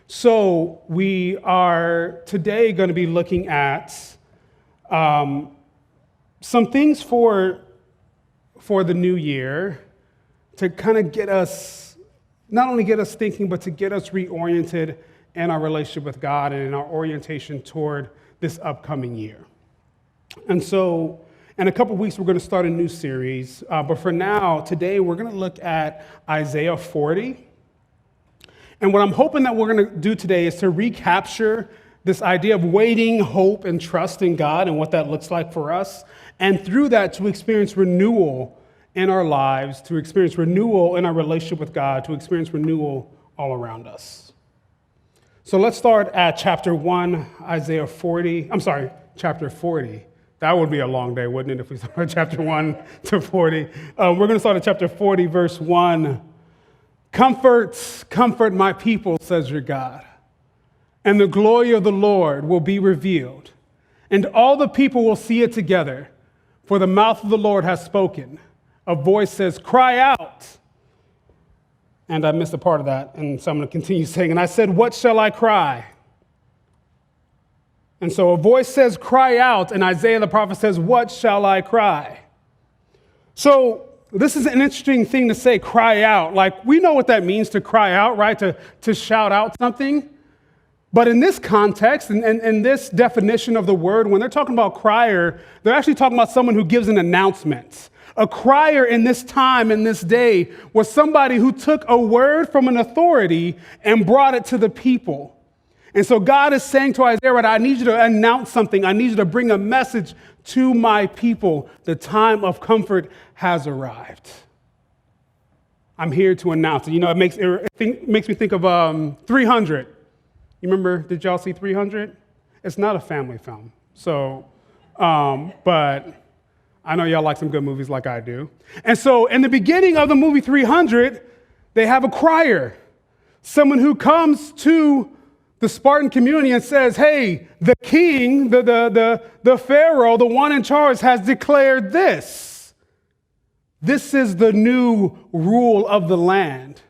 So we are today going to be looking at some things for the new year to kind of get us, not only get us thinking, but to get us reoriented in our relationship with God and in our orientation toward this upcoming year. And so in a couple of weeks, we're going to start a new series. But for now, today, we're going to look at Isaiah 40. And what I'm hoping that we're going to do today is to recapture this idea of waiting, hope, and trust in God and what that looks like for us. And through that, to experience renewal in our lives, to experience renewal in our relationship with God, to experience renewal all around us. So let's start at chapter 1, Isaiah 40. I'm sorry, chapter 40. That would be a long day, wouldn't it, if we started chapter 1 to 40. We're going to start at chapter 40, verse 1. Comfort my people, says your God, and the glory of the Lord will be revealed, and all the people will see it together, for the mouth of the Lord has spoken. A voice says, cry out. And I missed a part of that, and so I'm going to continue saying, and I said, what shall I cry? And so a voice says, cry out, and Isaiah the prophet says, what shall I cry? So this is an interesting thing to say, cry out. Like, we know what that means to cry out, right? To shout out something. But in this context, and this definition of the word, when they're talking about crier, they're actually talking about someone who gives an announcement. A crier in this time, in this day, was somebody who took a word from an authority and brought it to the people. And so God is saying to Isaiah, right, I need you to announce something. I need you to bring a message to my people. The time of comfort has arrived. I'm here to announce it. You know, it makes me think of 300. You remember, did y'all see 300? It's not a family film. So, but I know y'all like some good movies like I do. And so in the beginning of the movie 300, they have a crier, someone who comes to the Spartan community and says, hey, the king, the Pharaoh, the one in charge, has declared this. This is the new rule of the land.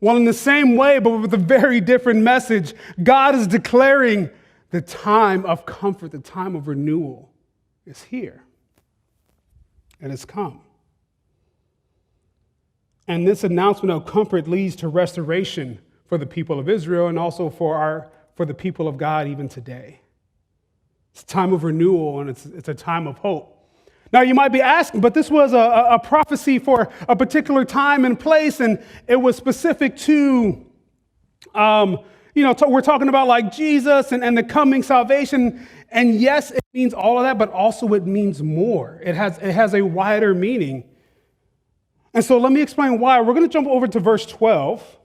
Well, in the same way, but with a very different message, God is declaring the time of comfort, the time of renewal is here. It has come. And this announcement of comfort leads to restoration for the people of Israel and also for the people of God even today. It's a time of renewal and it's a time of hope. Now you might be asking, but this was a prophecy for a particular time and place, and it was specific to, we're talking about like Jesus and the coming salvation. And yes, it means all of that, but also it means more. It has a wider meaning. And so let me explain why. We're going to jump over to verse 12.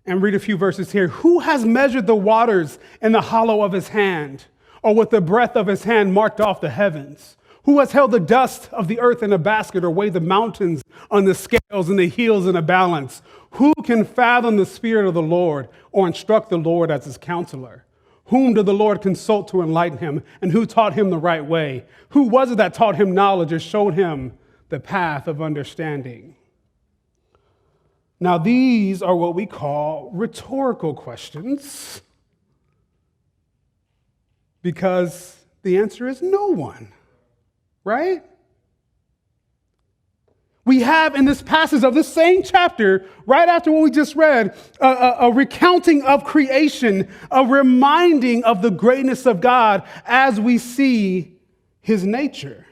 And read a few verses here. Who has measured the waters in the hollow of his hand, or with the breadth of his hand marked off the heavens? Who has held the dust of the earth in a basket, or weighed the mountains on the scales and the hills in a balance? Who can fathom the spirit of the Lord, or instruct the Lord as his counselor? Whom did the Lord consult to enlighten him, and who taught him the right way? Who was it that taught him knowledge, or showed him the path of understanding? Now, these are what we call rhetorical questions, because the answer is no one, right? We have in this passage of this same chapter, right after what we just read, a recounting of creation, a reminding of the greatness of God as we see his nature.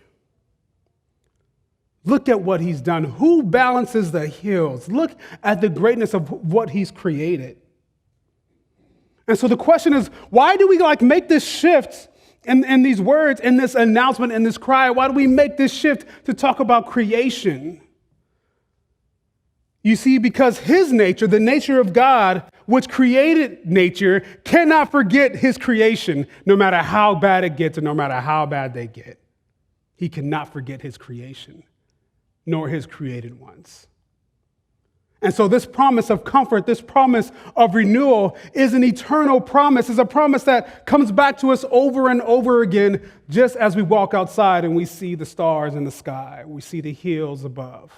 Look at what he's done. Who balances the hills? Look at the greatness of what he's created. And so the question is, why do we make this shift in these words, in this announcement, in this cry? Why do we make this shift to talk about creation? You see, because his nature, the nature of God, which created nature, cannot forget his creation, no matter how bad it gets and no matter how bad they get. He cannot forget his creation, nor his created ones. And so this promise of comfort, this promise of renewal is an eternal promise. It's a promise that comes back to us over and over again, just as we walk outside and we see the stars in the sky, we see the hills above.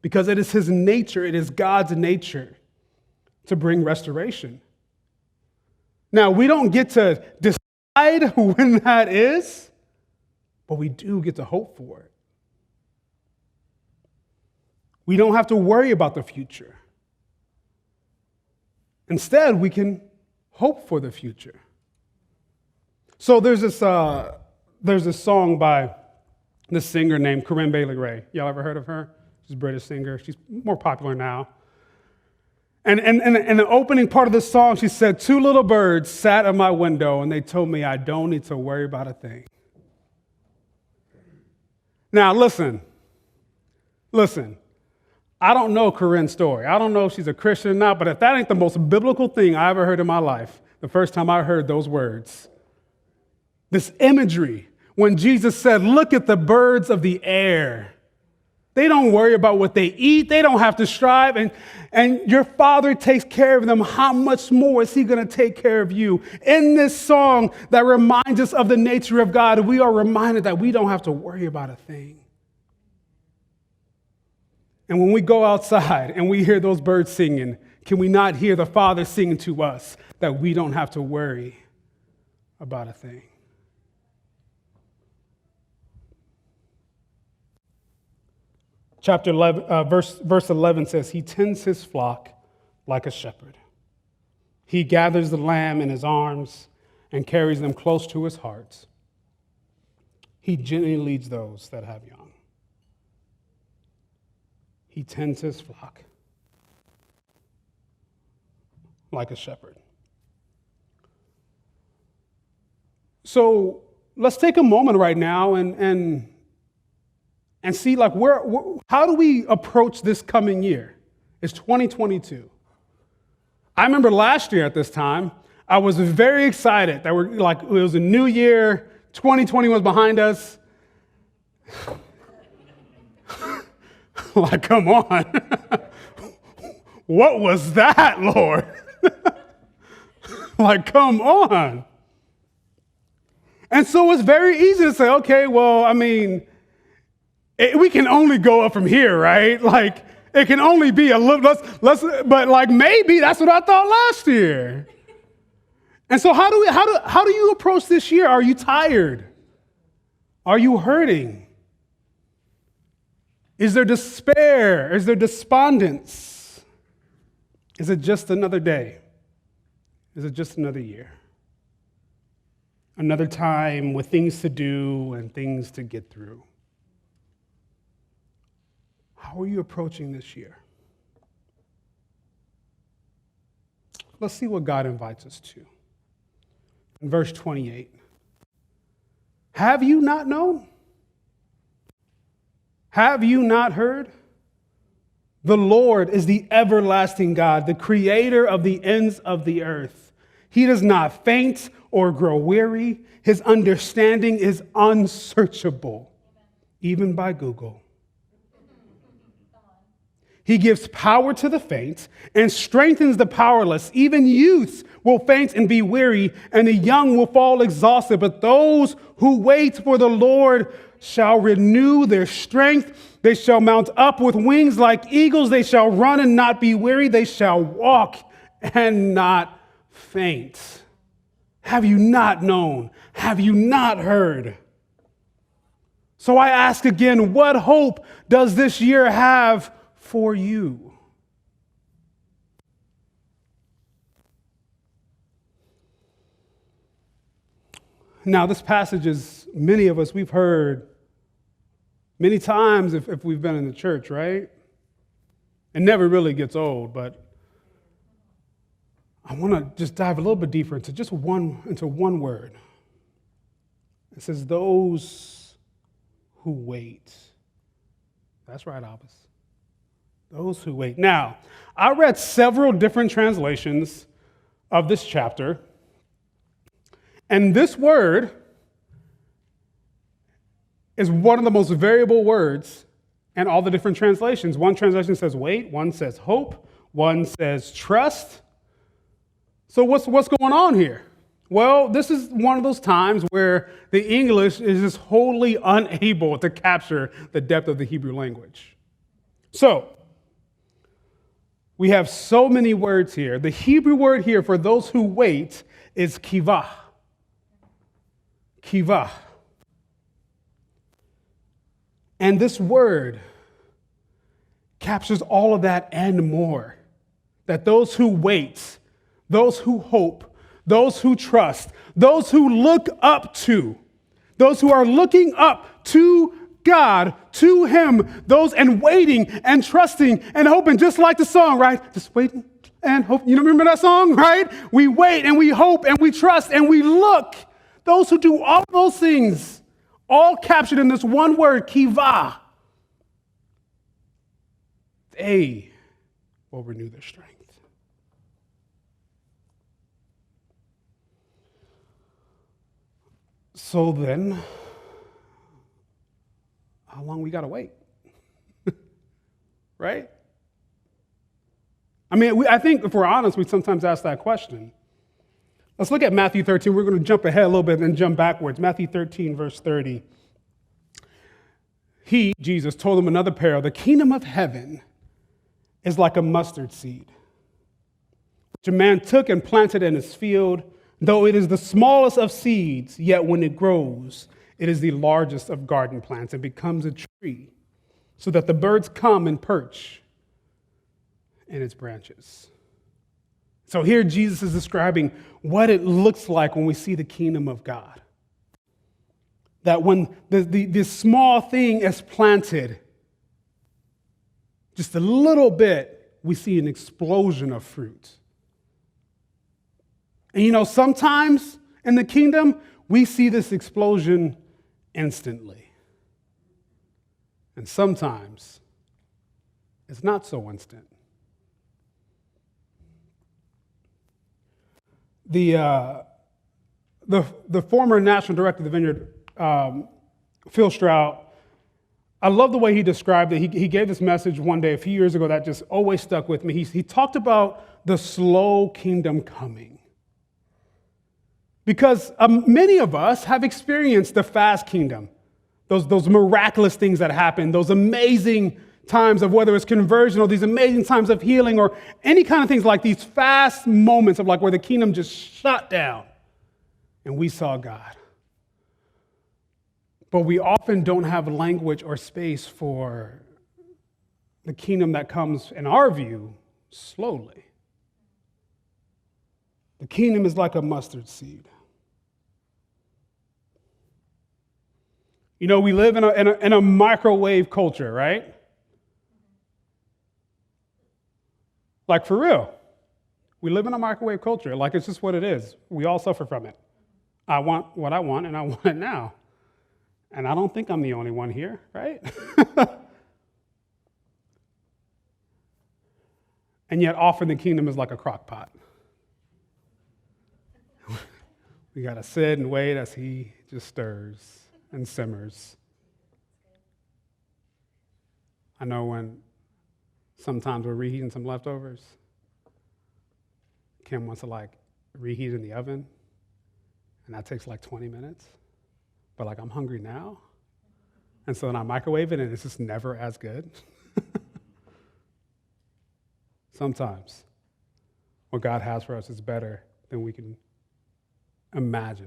Because it is his nature, it is God's nature. to bring restoration. Now, we don't get to decide when that is, but we do get to hope for it. We don't have to worry about the future. Instead, we can hope for the future. So there's this song by this singer named Corinne Bailey Rae. Y'all ever heard of her? She's a British singer. She's more popular now. And in the opening part of the song, she said, 2 little birds sat at my window and they told me I don't need to worry about a thing. Now, listen. I don't know Corinne's story. I don't know if she's a Christian or not, but if that ain't the most biblical thing I ever heard in my life, the first time I heard those words, this imagery, when Jesus said, look at the birds of the air. They don't worry about what they eat. They don't have to strive. And your Father takes care of them. How much more is he going to take care of you? In this song that reminds us of the nature of God, we are reminded that we don't have to worry about a thing. And when we go outside and we hear those birds singing, can we not hear the Father singing to us that we don't have to worry about a thing? Chapter 11, verse 11 says, he tends his flock like a shepherd. He gathers the lamb in his arms and carries them close to his heart. He gently leads those that have young. He tends his flock like a shepherd. So let's take a moment right now and see, like, how do we approach this coming year? It's 2022. I remember last year at this time, I was very excited that it was a new year, 2020 was behind us. Like, come on. What was that, Lord? Like, come on. And so it's very easy to say, okay, well, I mean, we can only go up from here, right? Like, it can only be a little, but like maybe that's what I thought last year. And so how do you approach this year? Are you tired? Are you hurting? Is there despair? Is there despondence? Is it just another day? Is it just another year? Another time with things to do and things to get through? How are you approaching this year? Let's see what God invites us to. In verse 28, have you not known? Have you not heard? The Lord is the everlasting God, the creator of the ends of the earth. He does not faint or grow weary. His understanding is unsearchable, even by Google. He gives power to the faint and strengthens the powerless. Even youths will faint and be weary, and the young will fall exhausted. But those who wait for the Lord shall renew their strength. They shall mount up with wings like eagles. They shall run and not be weary. They shall walk and not faint. Have you not known? Have you not heard? So I ask again, what hope does this year have for you? Now, this passage is, many of us, we've heard many times if we've been in the church, right? It never really gets old, but I want to just dive a little bit deeper into one word. It says, those who wait. That's right, Abbas. Those who wait. Now, I read several different translations of this chapter, and this word is one of the most variable words in all the different translations. One translation says wait, one says hope, one says trust. So what's going on here? Well, this is one of those times where the English is just wholly unable to capture the depth of the Hebrew language. So, we have so many words here. The Hebrew word here for those who wait is kivah. Kivah. And this word captures all of that and more. That those who wait, those who hope, those who trust, those who look up to, those who are looking up to God, to Him, those and waiting and trusting and hoping, just like the song, right? Just waiting and hope. You remember that song, right? We wait and we hope and we trust and we look. Those who do all those things, all captured in this one word, kivah, they will renew their strength. So then, how long we got to wait? Right? I mean, I think if we're honest, we sometimes ask that question. Let's look at Matthew 13. We're going to jump ahead a little bit and then jump backwards. Matthew 13, verse 30. He, Jesus, told them another parable. The kingdom of heaven is like a mustard seed, which a man took and planted in his field. Though it is the smallest of seeds, yet when it grows, it is the largest of garden plants. It becomes a tree, so that the birds come and perch in its branches. So here Jesus is describing what it looks like when we see the kingdom of God. That when this small thing is planted, just a little bit, we see an explosion of fruit. And you know, sometimes in the kingdom, we see this explosion instantly. And sometimes it's not so instant. The former national director of the Vineyard, Phil Stroud, I love the way he described it. He gave this message one day a few years ago that just always stuck with me. He talked about the slow kingdom coming. Because many of us have experienced the fast kingdom, those miraculous things that happen, those amazing times of whether it's conversion or these amazing times of healing or any kind of things like these fast moments of like where the kingdom just shut down and we saw God. But we often don't have language or space for the kingdom that comes, in our view, slowly. The kingdom is like a mustard seed. You know, we live in a microwave culture, right? Like, for real. We live in a microwave culture. Like, it's just what it is. We all suffer from it. I want what I want, and I want it now. And I don't think I'm the only one here, right? And yet, often the kingdom is like a crock pot. We got to sit and wait as He just stirs and simmers. I know when sometimes we're reheating some leftovers, Kim wants to like reheat in the oven, and that takes like 20 minutes. But like, I'm hungry now. And so then I microwave it and it's just never as good. Sometimes what God has for us is better than we can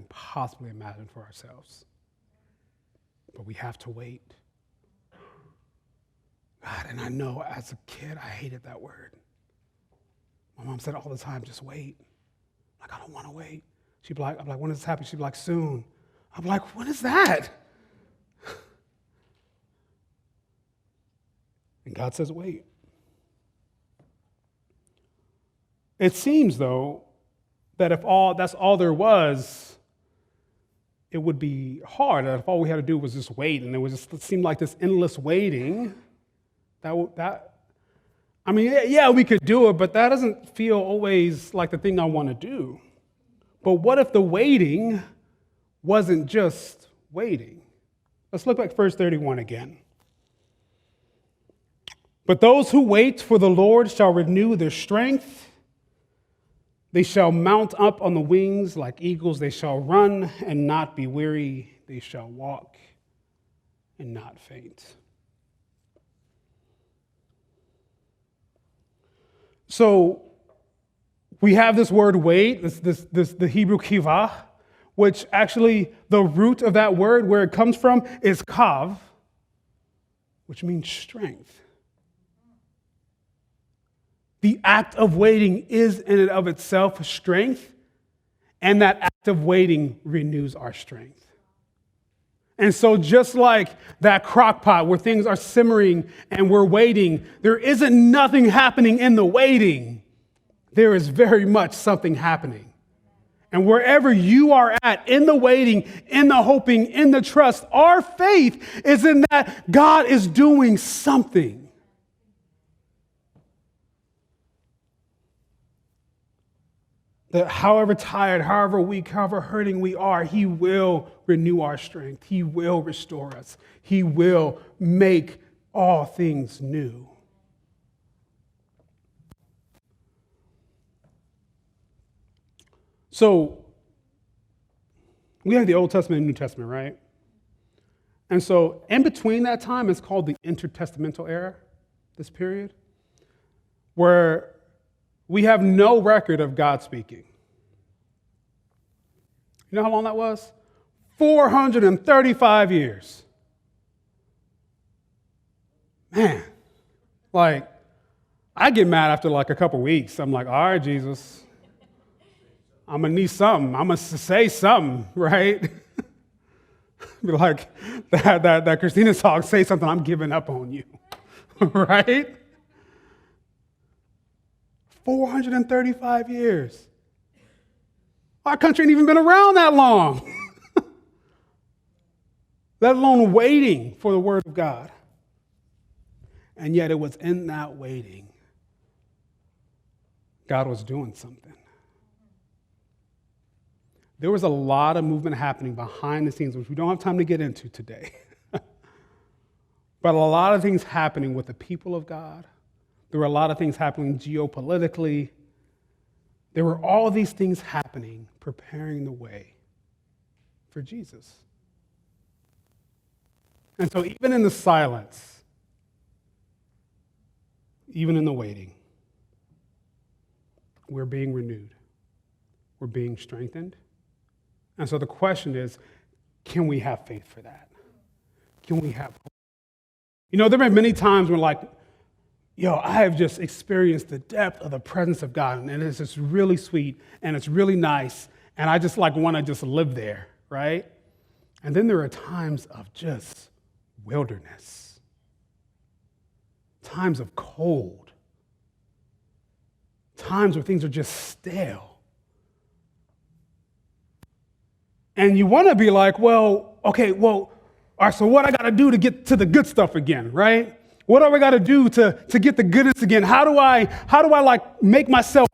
possibly imagine for ourselves. But we have to wait. God, and I know as a kid, I hated that word. My mom said all the time, just wait. Like, I don't want to wait. She'd be like, I'm like, when is this happening? She'd be like, soon. I'm like, what is that? And God says, wait. It seems, though, that if that's all there was, it would be hard. That if all we had to do was just wait, and it seemed like this endless waiting, we could do it, but that doesn't feel always like the thing I want to do. But what if the waiting wasn't just waiting? Let's look at verse 31 again. But those who wait for the Lord shall renew their strength. They shall mount up on the wings like eagles. They shall run and not be weary. They shall walk and not faint. So we have this word wait, the Hebrew kivah, which actually the root of that word, where it comes from, is kav, which means strength. The act of waiting is in and of itself strength, and that act of waiting renews our strength. And so just like that crock pot where things are simmering and we're waiting, there isn't nothing happening in the waiting. There is very much something happening. And wherever you are at, in the waiting, in the hoping, in the trust, our faith is in that God is doing something. That however tired, however weak, however hurting we are, He will renew our strength. He will restore us. He will make all things new. So, we have the Old Testament and New Testament, right? And so, in between that time, it's called the intertestamental era, this period, where we have no record of God speaking. You know how long that was? 435 years. Man, like, I get mad after like a couple weeks. I'm like, all right, Jesus, I'm going to need something. I'm going to say something, right? Be like that Christina song, say something, I'm giving up on you, right? 435 years. Our country ain't even been around that long, let alone waiting for the word of God. And yet it was in that waiting, God was doing something. There was a lot of movement happening behind the scenes, which we don't have time to get into today. But a lot of things happening with the people of God. There were a lot of things happening geopolitically. There were all these things happening, preparing the way for Jesus. And so even in the silence, even in the waiting, we're being renewed. We're being strengthened. And so the question is, can we have faith for that? Can we have hope? You know, there have been many times when like, I have just experienced the depth of the presence of God, and it's just really sweet, and it's really nice, and I just like want to just live there, right? And then there are times of just wilderness, times of cold, times where things are just stale. And you want to be like, all right, so what I got to do to get to the good stuff again, right? What do I got to do to get the goodness again? How do I like make myself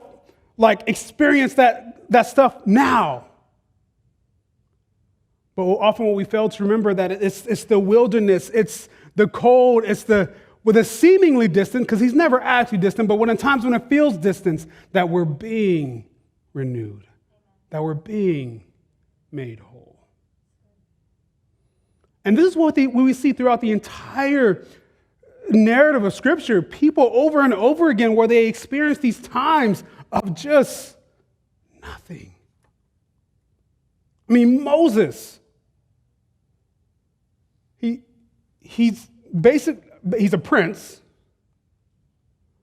like experience that stuff now? But often what we fail to remember that it's the wilderness, it's the cold, it's the seemingly distant, because He's never actually distant, but when in times when it feels distant, that we're being renewed, that we're being made whole. And this is what we see throughout the entire narrative of Scripture. People over and over again where they experience these times of just nothing. I mean, Moses, he's a prince,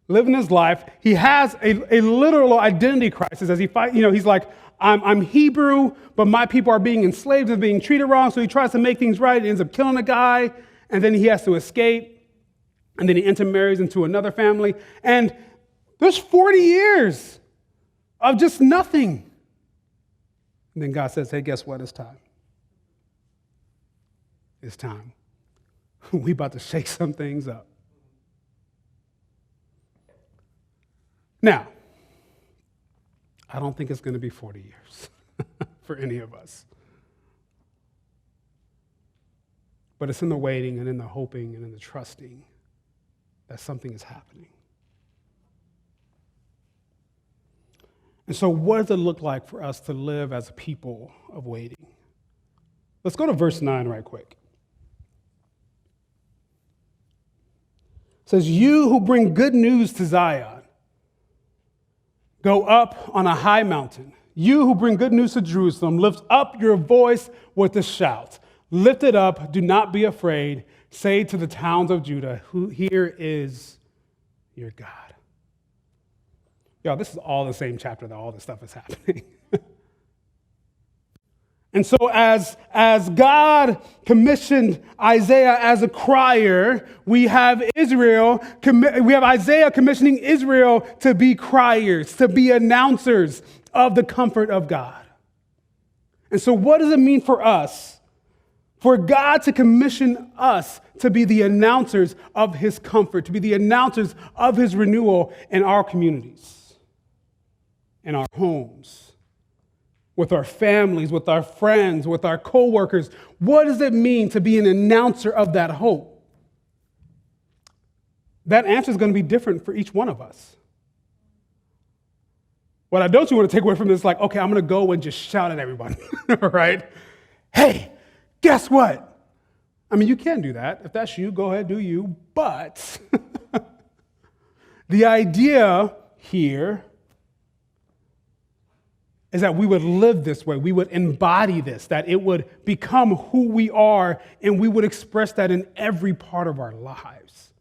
living his life. He has a literal identity crisis as he fights. He's like, I'm Hebrew, but my people are being enslaved and being treated wrong, so he tries to make things right. He ends up killing a guy, and then he has to escape, and then he intermarries into another family. And there's 40 years of just nothing. And then God says, hey, guess what? It's time. It's time. We about to shake some things up. Now, I don't think it's going to be 40 years for any of us. But it's in the waiting and in the hoping and in the trusting that something is happening. And so what does it look like for us to live as a people of waiting? Let's go to verse 9 right quick. It says, you who bring good news to Zion. Go up on a high mountain. You who bring good news to Jerusalem, lift up your voice with a shout. Lift it up, do not be afraid. Say to the towns of Judah, here is your God. Y'all, this is all the same chapter that all this stuff is happening. And so as God commissioned Isaiah as a crier, we have Isaiah commissioning Israel to be criers, to be announcers of the comfort of God. And so what does it mean for us? For God to commission us to be the announcers of his comfort, to be the announcers of his renewal in our communities, in our homes, with our families, with our friends, with our coworkers. What does it mean to be an announcer of that hope? That answer is going to be different for each one of us. What I don't want to take away from this is like, okay, I'm going to go and just shout at everyone, right? Hey, guess what? I mean, you can do that. If that's you, go ahead, do you. But the idea here is that we would live this way, we would embody this, that it would become who we are, and we would express that in every part of our lives.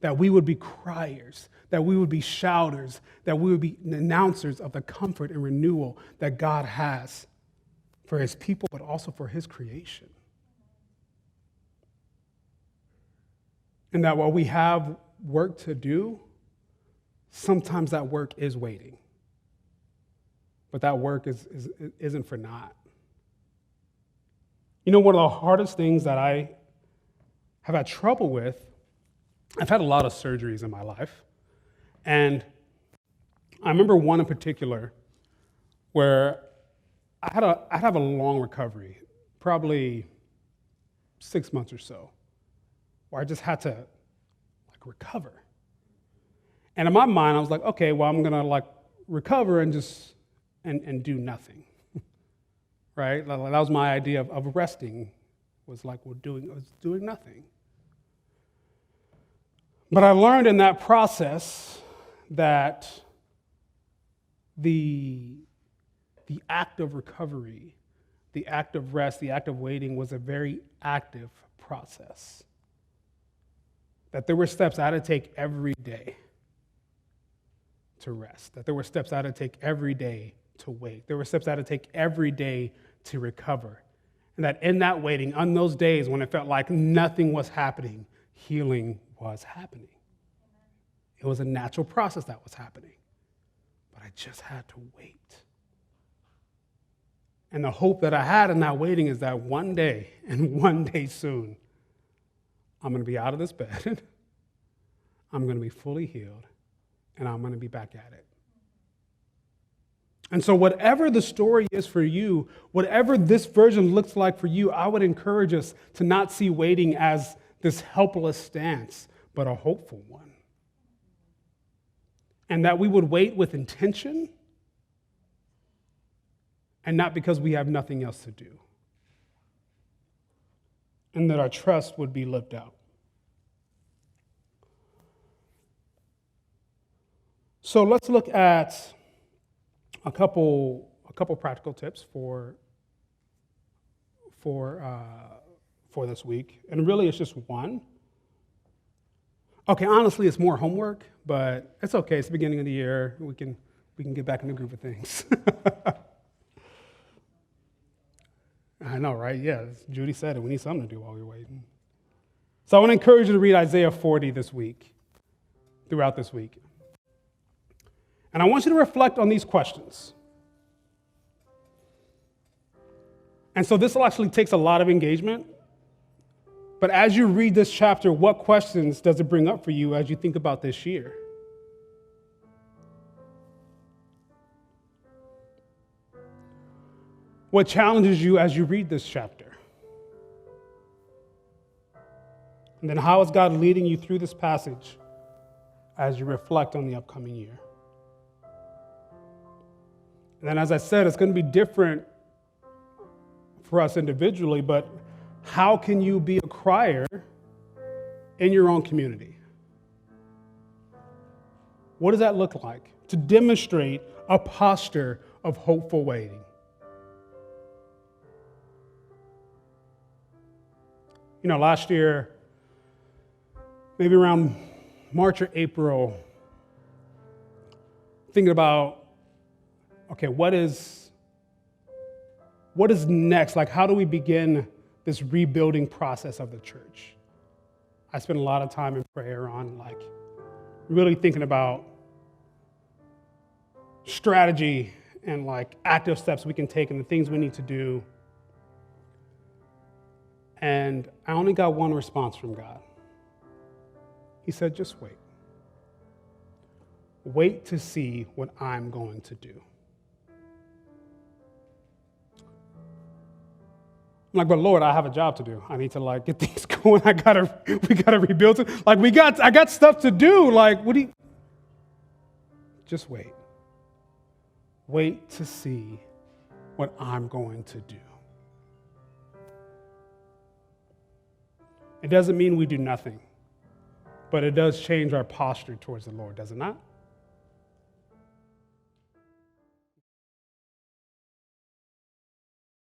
That we would be criers, that we would be shouters, that we would be announcers of the comfort and renewal that God has for his people, but also for his creation. And that while we have work to do, sometimes that work is waiting. But that work isn't for naught. You know, one of the hardest things that I have had trouble with, I've had a lot of surgeries in my life. And I remember one in particular where I'd have a long recovery, probably 6 months or so, where I just had to recover. And in my mind, I was like, okay, well, I'm gonna recover and just and do nothing, right? That was my idea of resting, was doing nothing. But I learned in that process that the act of recovery, the act of rest, the act of waiting was a very active process. That there were steps I had to take every day to rest, that there were steps I had to take every day to wait. There were steps I had to take every day to recover. And that in that waiting, on those days when it felt like nothing was happening, healing was happening. It was a natural process that was happening. But I just had to wait. And the hope that I had in that waiting is that one day, and one day soon, I'm going to be out of this bed, I'm going to be fully healed, and I'm going to be back at it. And so whatever the story is for you, whatever this version looks like for you, I would encourage us to not see waiting as this helpless stance, but a hopeful one. And that we would wait with intention and not because we have nothing else to do. And that our trust would be lived out. So let's look at a couple practical tips for this week, and really it's just one. Okay, honestly, it's more homework, but it's okay. It's the beginning of the year. We can get back in the groove of things. I know, right? Yeah, Judy said it. We need something to do while we're waiting. So I want to encourage you to read Isaiah 40 this week, throughout this week. And I want you to reflect on these questions. And so this actually takes a lot of engagement. But as you read this chapter, what questions does it bring up for you as you think about this year? What challenges you as you read this chapter? And then how is God leading you through this passage as you reflect on the upcoming year? And then, as I said, it's going to be different for us individually, but how can you be a crier in your own community? What does that look like? To demonstrate a posture of hopeful waiting. You know, last year, maybe around March or April, thinking about, okay, what is next? Like, how do we begin this rebuilding process of the church? I spent a lot of time in prayer on, like, really thinking about strategy and, like, active steps we can take and the things we need to do. And I only got one response from God. He said, just wait. Wait to see what I'm going to do. I'm like, but Lord, I have a job to do. I need to, like, get things going. we gotta rebuild it. Like, I got stuff to do. Like, what do you? Just wait. Wait to see what I'm going to do. It doesn't mean we do nothing, but it does change our posture towards the Lord, does it not?